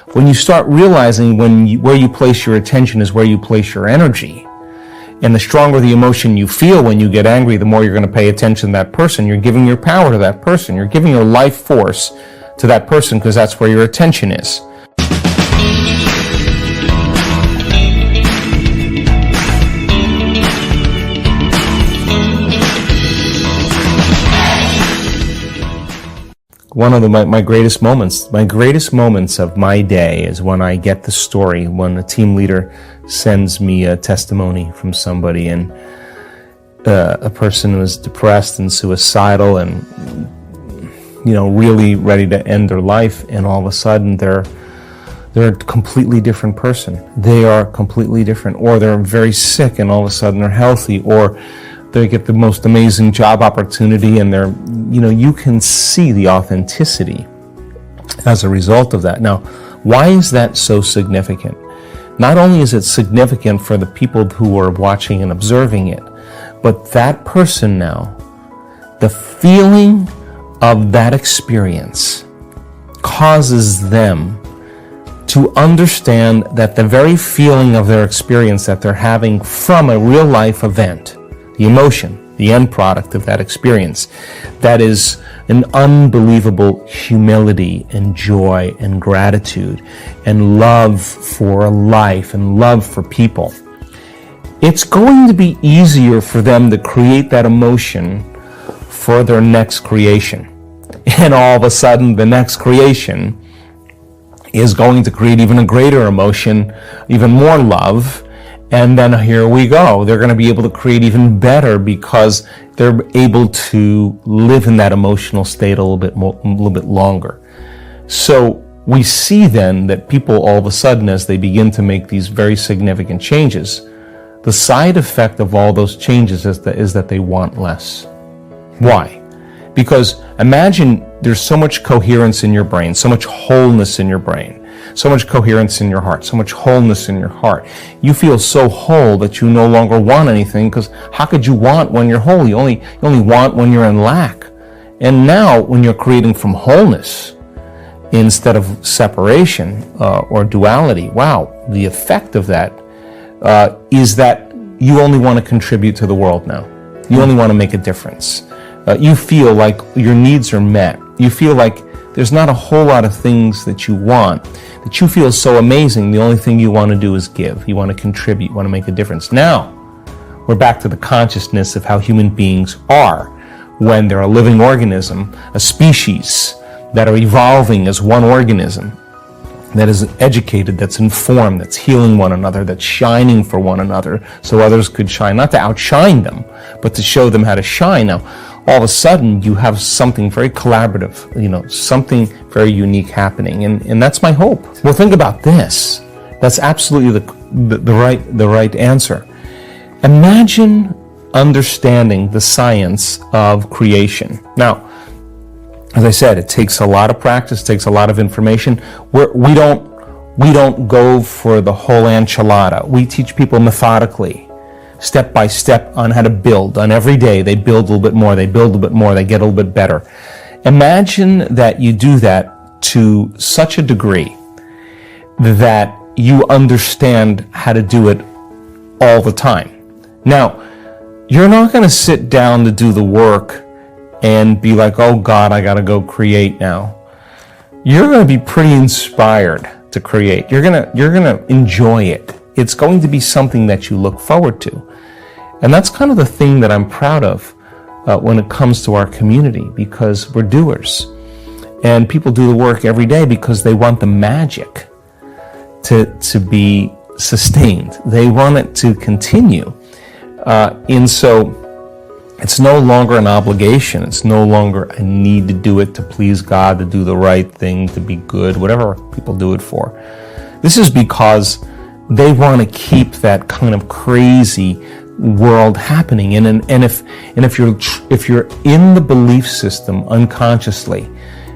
When you start realizing where you place your attention is where you place your energy, and the stronger the emotion you feel when you get angry, the more you're going to pay attention to that person. You're giving your power to that person. You're giving your life force to that person because that's where your attention is. One of my greatest moments of my day is when I get the story, when a team leader sends me a testimony from somebody, and a person was depressed and suicidal and, really ready to end their life, and all of a sudden they're a completely different person. They are completely different, or they're very sick and all of a sudden they're healthy, or they get the most amazing job opportunity, and you can see the authenticity as a result of that. Now, why is that so significant? Not only is it significant for the people who are watching and observing it, but that person now, the feeling of that experience causes them to understand that the very feeling of their experience that they're having from a real life event, the emotion, the end product of that experience, that is an unbelievable humility and joy and gratitude and love for life and love for people. It's going to be easier for them to create that emotion for their next creation. And all of a sudden, the next creation is going to create even a greater emotion, even more love. And then here we go. They're going to be able to create even better because they're able to live in that emotional state a little bit longer. So we see then that people all of a sudden, as they begin to make these very significant changes, the side effect of all those changes is that they want less. Why? Because imagine there's so much coherence in your brain, so much wholeness in your brain, so much coherence in your heart, so much wholeness in your heart. You feel so whole that you no longer want anything, because how could you want when you're whole? You only want when you're in lack. And now when you're creating from wholeness instead of separation or duality, wow, the effect of that is that you only want to contribute to the world now. You only want to make a difference. You feel like your needs are met. You feel like there's not a whole lot of things that you want, that you feel so amazing. The only thing you want to do is give. You want to contribute. You want to make a difference. Now, we're back to the consciousness of how human beings are when they're a living organism, a species that are evolving as one organism, that is educated, that's informed, that's healing one another, that's shining for one another so others could shine, not to outshine them, but to show them how to shine. Now, all of a sudden, you have something very collaborative, something very unique happening, and that's my hope. Well, think about this. That's absolutely the right answer. Imagine understanding the science of creation. Now, as I said, it takes a lot of practice, takes a lot of information. We don't go for the whole enchilada. We teach people methodically, step by step, on how to build. On every day, they build a little bit more, they build a little bit more, they get a little bit better. Imagine that you do that to such a degree that you understand how to do it all the time. Now, you're not going to sit down to do the work and be like, oh God, I got to go create now. You're going to be pretty inspired to create. You're going to enjoy it. It's going to be something that you look forward to. And that's kind of the thing that I'm proud of when it comes to our community, because we're doers. And people do the work every day because they want the magic to be sustained. They want it to continue. And so it's no longer an obligation. It's no longer a need to do it to please God, to do the right thing, to be good, whatever people do it for. This is because they want to keep that kind of crazy world happening. And if you're in the belief system unconsciously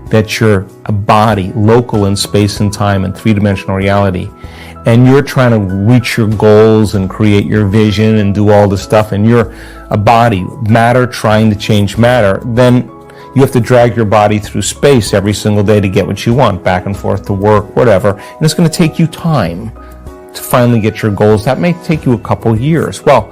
that you're a body local in space and time and three-dimensional reality, and you're trying to reach your goals and create your vision and do all this stuff, and you're a body, matter trying to change matter, then You have to drag your body through space every single day to get what you want, back and forth to work, whatever. And it's going to take you time to finally get your goals. That may take you a couple years. Well,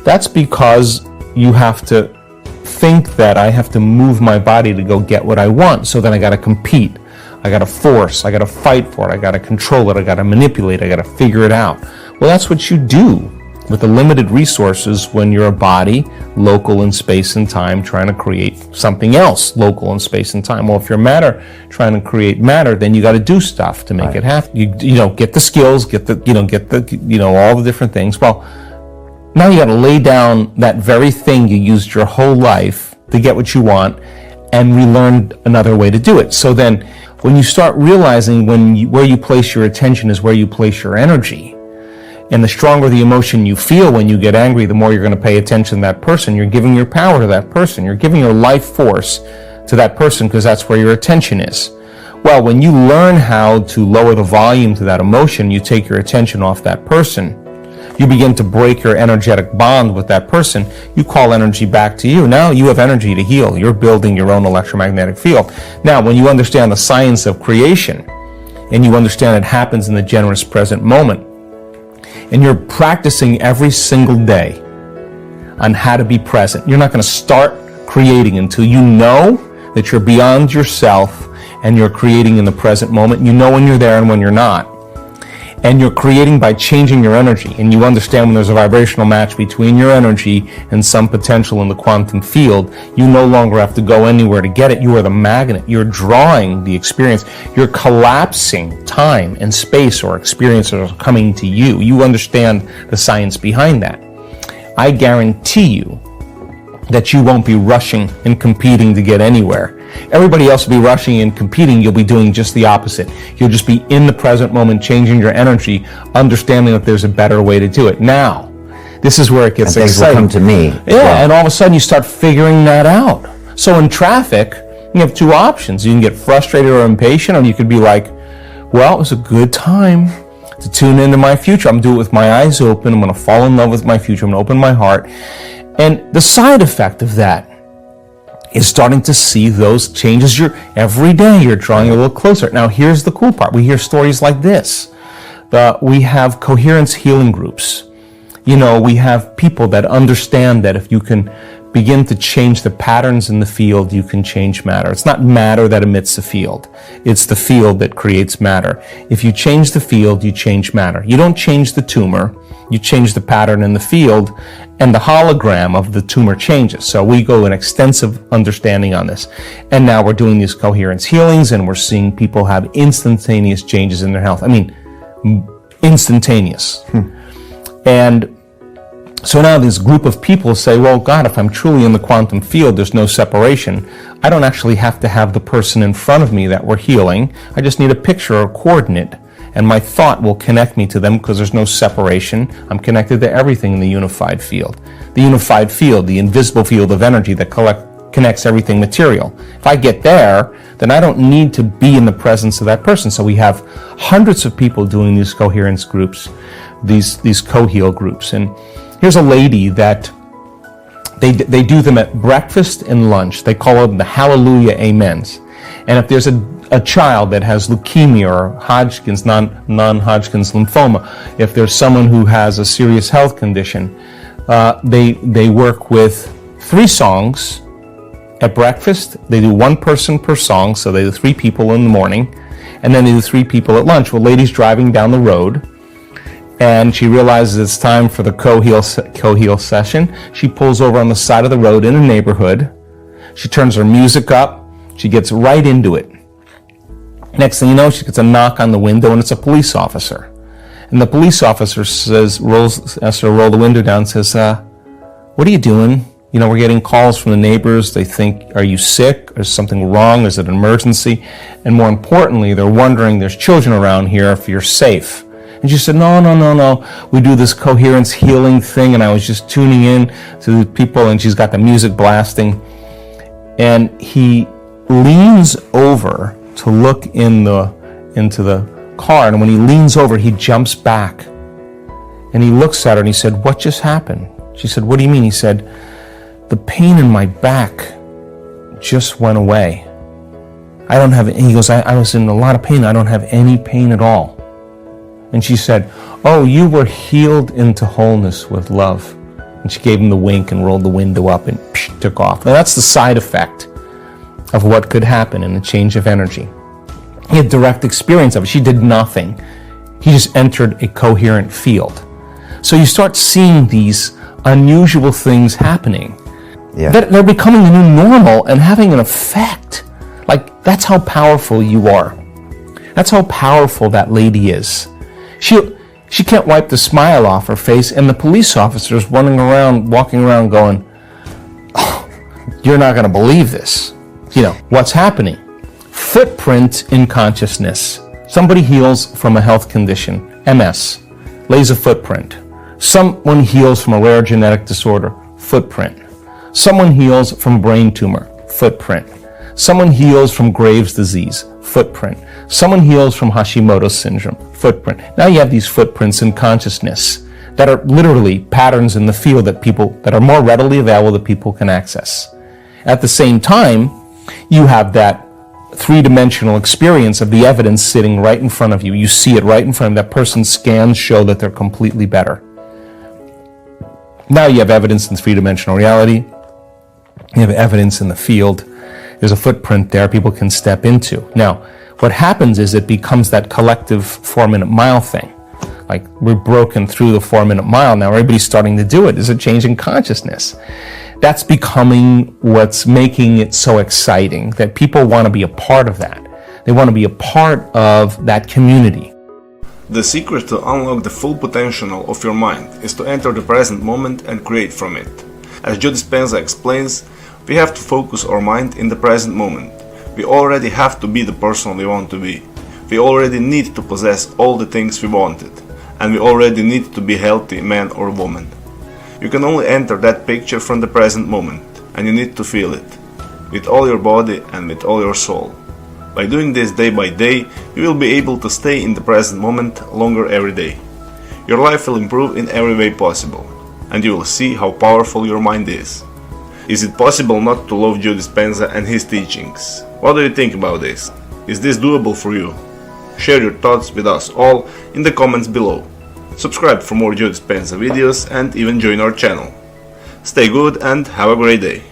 that's because you have to think that I have to move my body to go get what I want. So then I got to compete. I got to force. I got to fight for it. I got to control it. I got to manipulate. I got to figure it out. Well, that's what you do with the limited resources when you're a body, local in space and time, trying to create something else, local in space and time. Well, if you're matter, trying to create matter, then you got to do stuff to make it happen. You know, get the skills, get the all the different things. Well, now you got to lay down that very thing you used your whole life to get what you want, and relearn another way to do it. So then, when you start realizing where you place your attention is where you place your energy. And the stronger the emotion you feel when you get angry, the more you're going to pay attention to that person. You're giving your power to that person. You're giving your life force to that person because that's where your attention is. Well, when you learn how to lower the volume to that emotion, you take your attention off that person. You begin to break your energetic bond with that person. You call energy back to you. Now you have energy to heal. You're building your own electromagnetic field. Now, when you understand the science of creation, and you understand it happens in the generous present moment, and you're practicing every single day on how to be present. You're not going to start creating until you know that you're beyond yourself and you're creating in the present moment. You know when you're there and when you're not. And you're creating by changing your energy. And you understand when there's a vibrational match between your energy and some potential in the quantum field, you no longer have to go anywhere to get it. You are the magnet. You're drawing the experience. You're collapsing time and space, or experiences are coming to you. You understand the science behind that. I guarantee you that you won't be rushing and competing to get anywhere. Everybody else will be rushing and competing. You'll be doing just the opposite. You'll just be in the present moment, changing your energy, understanding that there's a better way to do it. Now, this is where it gets exciting. Things will come to me. Yeah, and all of a sudden you start figuring that out. So in traffic, you have two options. You can get frustrated or impatient, or you could be like, well, it was a good time to tune into my future. I'm going to do it with my eyes open. I'm going to fall in love with my future. I'm going to open my heart. And the side effect of that is starting to see those changes. Every day you're drawing a little closer. Now here's the cool part. We hear stories like this. We have coherence healing groups. You know, we have people that understand that if you can begin to change the patterns in the field, you can change matter. It's not matter that emits the field. It's the field that creates matter. If you change the field, you change matter. You don't change the tumor. You change the pattern in the field, and the hologram of the tumor changes. So we go an extensive understanding on this. And now we're doing these coherence healings, and we're seeing people have instantaneous changes in their health. I mean, instantaneous. And so now this group of people say, well, God, if I'm truly in the quantum field, there's no separation. I don't actually have to have the person in front of me that we're healing. I just need a picture or a coordinate, and my thought will connect me to them because there's no separation. I'm connected to everything in the unified field. The unified field, the invisible field of energy that connects everything material. If I get there, then I don't need to be in the presence of that person. So we have hundreds of people doing these coherence groups, these co-heal groups. And here's a lady that they do them at breakfast and lunch. They call them the Hallelujah Amens. And if there's a child that has leukemia or Hodgkin's, non-Hodgkin's lymphoma, if there's someone who has a serious health condition, they work with 3 songs at breakfast. They do 1 person per song, so they do 3 people in the morning, and then they do 3 people at lunch. Well, lady's driving down the road, and she realizes it's time for the co-heal session. She pulls over on the side of the road in a neighborhood. She turns her music up. She gets right into it. Next thing you know, she gets a knock on the window, and it's a police officer. And the police officer asks her to roll the window down and says, what are you doing? You know, we're getting calls from the neighbors. They think, are you sick? Is something wrong? Is it an emergency? And more importantly, they're wondering, there's children around here, if you're safe. And she said, no. We do this coherence healing thing, and I was just tuning in to the people, and she's got the music blasting. And he leans over to look into the car, and when he leans over, he jumps back. And he looks at her, and he said, what just happened? She said, what do you mean? He said, the pain in my back just went away. I don't have, he goes, I was in a lot of pain. I don't have any pain at all. And she said, oh, you were healed into wholeness with love. And she gave him the wink and rolled the window up and took off. Now that's the side effect of what could happen in a change of energy. He had direct experience of it. She did nothing. He just entered a coherent field. So you start seeing these unusual things happening. Yeah. They're becoming the new normal and having an effect. Like, that's how powerful you are. That's how powerful that lady is. She can't wipe the smile off her face, and the police officer's walking around going, oh, you're not going to believe this. You know, what's happening? Footprint in consciousness. Somebody heals from a health condition, MS, lays a footprint. Someone heals from a rare genetic disorder, footprint. Someone heals from a brain tumor, footprint. Someone heals from Graves' disease, footprint. Someone heals from Hashimoto's syndrome, footprint. Now you have these footprints in consciousness that are literally patterns in the field that are more readily available that people can access. At the same time, you have that three-dimensional experience of the evidence sitting right in front of you. You see it right in front of you. That person's scans show that they're completely better. Now you have evidence in three-dimensional reality. You have evidence in the field. There's a footprint there people can step into. Now, what happens is it becomes that collective 4-minute mile thing. Like, we're broken through the 4-minute mile. Now everybody's starting to do it. There's a change in consciousness. That's becoming what's making it so exciting, that people want to be a part of that. They want to be a part of that community. The secret to unlock the full potential of your mind is to enter the present moment and create from it. As Joe Dispenza explains, we have to focus our mind in the present moment. We already have to be the person we want to be. We already need to possess all the things we wanted. And we already need to be healthy man or woman. You can only enter that picture from the present moment, and you need to feel it, with all your body and with all your soul. By doing this day by day, you will be able to stay in the present moment longer every day. Your life will improve in every way possible, and you will see how powerful your mind is. Is it possible not to love Joe Dispenza and his teachings? What do you think about this? Is this doable for you? Share your thoughts with us all in the comments below. Subscribe for more Joe Dispenza videos and even join our channel. Stay good and have a great day.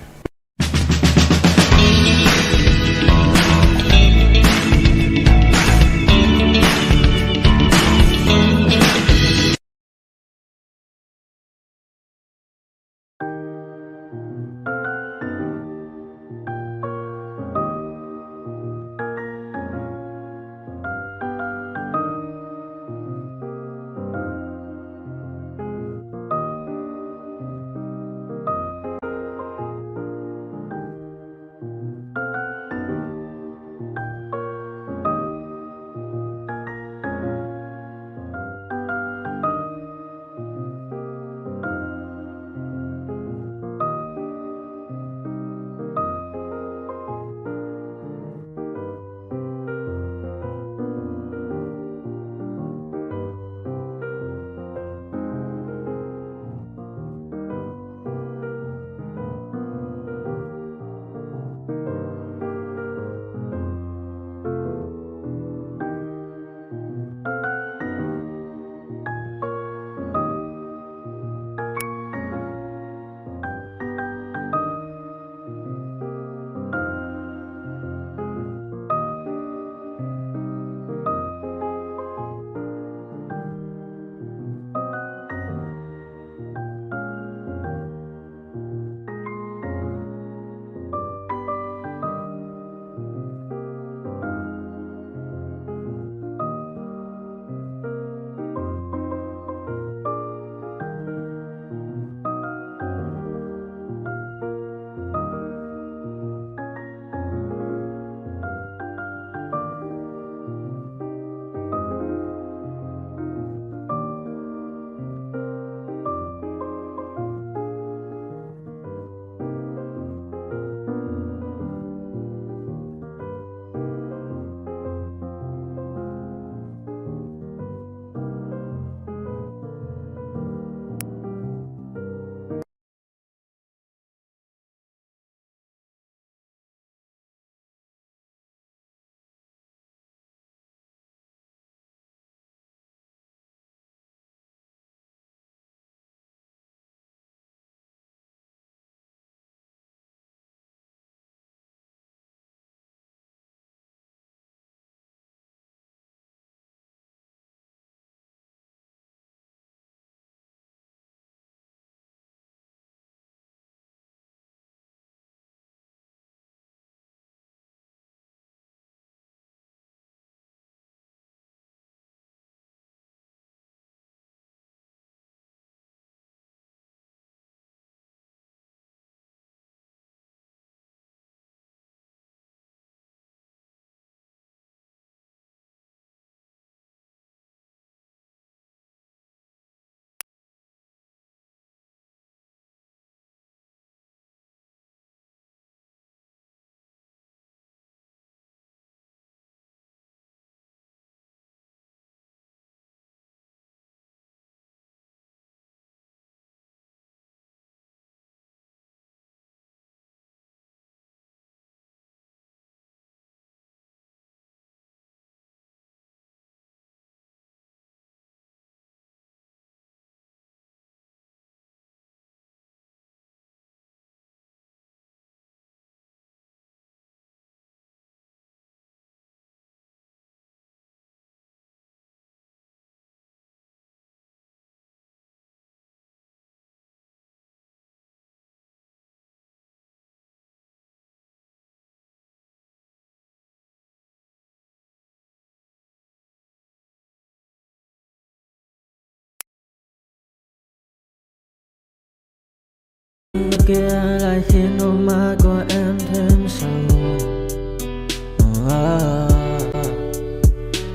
Bên kia lại khiến đôi mắt của em thêm sầu.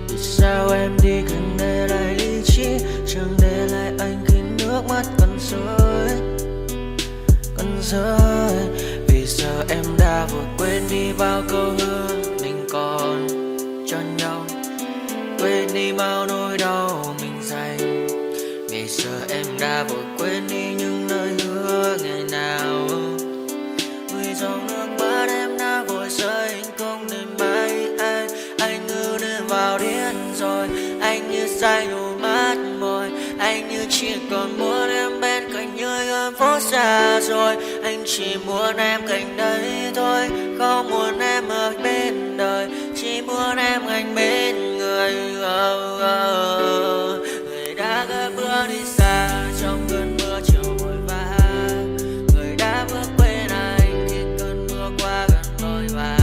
Vì sao em đi cần để lại lý trí, chẳng để lại anh khi nước mắt còn rơi, còn rơi. Vì giờ em đã vội quên đi bao câu hứa mình còn cho nhau, quên đi bao nỗi đau mình dành. Vì giờ em đã vội quên đi những lời hứa ngày nào. Vì dòng nước mắt em đã vội rơi, anh không nên mãi anh ngư nên vào điên rồi. Anh như say đôi mắt môi, anh như chỉ còn muốn em bên cạnh như gần phố xa rồi. Anh chỉ muốn em cạnh đấy thôi, không muốn em ở bên đời, chỉ muốn em anh bên người. Người đã gỡ bước đi xa trong cơn mưa chiều vội vã, người đã bước quên anh khi cơn mưa qua gần vội vã.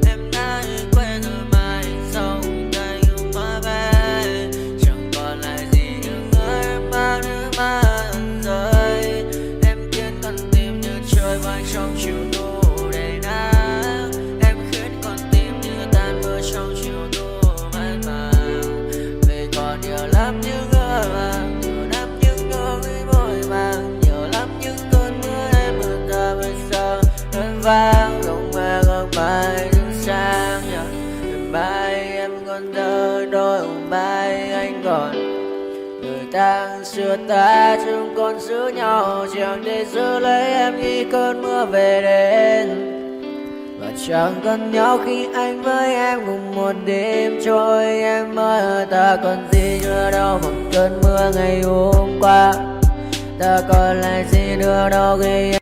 Em đã quên rồi mai sau đây mà về, chẳng còn lại gì những người em bao nước mắt rơi. Em khiến con tim như trôi bay trong chiều thu đầy nắng, em khiến con tim như tan vỡ trong chiều thu mát màng. Vì còn nhiều lắm những ngỡ vàng, nhiều lắm những nỗi vội vàng, nhiều lắm những cơn mưa em mưa ta bây giờ em vang không mơ không mai đứng sang nhờ. Mai em còn thơ đôi mai anh còn người ta xưa ta chúng còn giữ nhau, chẳng để giữ lấy em khi cơn mưa về đến. Và chẳng cần nhau khi anh với em cùng một đêm trôi. Em ơi ta còn gì nữa đâu bằng cơn mưa ngày hôm qua, ta còn lại gì nữa đâu khi